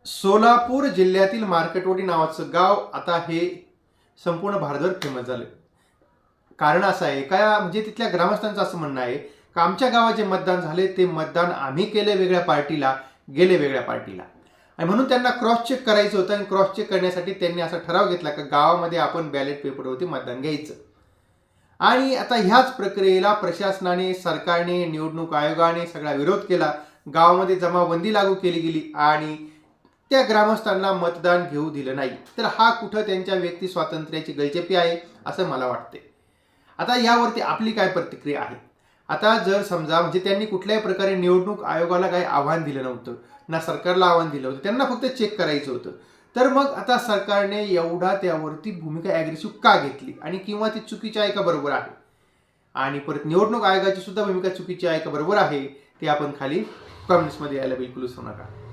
सोलापूर जिल्ह्यातील मार्केटवाडी नावाचं गाव आता हे संपूर्ण भारतभर फेमस झालं. कारण असं आहे का, म्हणजे तिथल्या ग्रामस्थांचं असं म्हणणं आहे का आमच्या गावात जे मतदान झाले ते मतदान आम्ही केले वेगळ्या पार्टीला, गेले वेगळ्या पार्टीला, आणि म्हणून त्यांना क्रॉस चेक करायचं होतं. आणि क्रॉस चेक करण्यासाठी त्यांनी असा ठराव घेतला की गावामध्ये आपण बॅलेट पेपरवरती मतदान घ्यायचं. आणि आता ह्याच प्रक्रियेला प्रशासनाने, सरकारने, निवडणूक आयोगाने सगळा विरोध केला. गावामध्ये जमावबंदी लागू केली गेली आणि त्या ग्रामस्थांना मतदान घेऊ दिलं नाही. तर हा कुठं त्यांच्या व्यक्ती स्वातंत्र्याची गळचेपी आहे असं मला वाटते. आता यावरती आपली काय प्रतिक्रिया आहे? आता जर समजा म्हणजे त्यांनी कुठल्याही प्रकारे निवडणूक आयोगाला काही आव्हान दिलं नव्हतं, ना सरकारला आव्हान दिलं होतं, त्यांना फक्त चेक करायचं होतं. तर मग आता सरकारने एवढा त्यावरती भूमिका ॲग्रेसिव्ह का घेतली, आणि किंवा ती चुकीची आहे का बरोबर आहे? आणि परत निवडणूक आयोगाची सुद्धा भूमिका चुकीची आहे का बरोबर आहे, ते आपण खाली कमेंट्समध्ये यायला बिलकुल विसरू नका.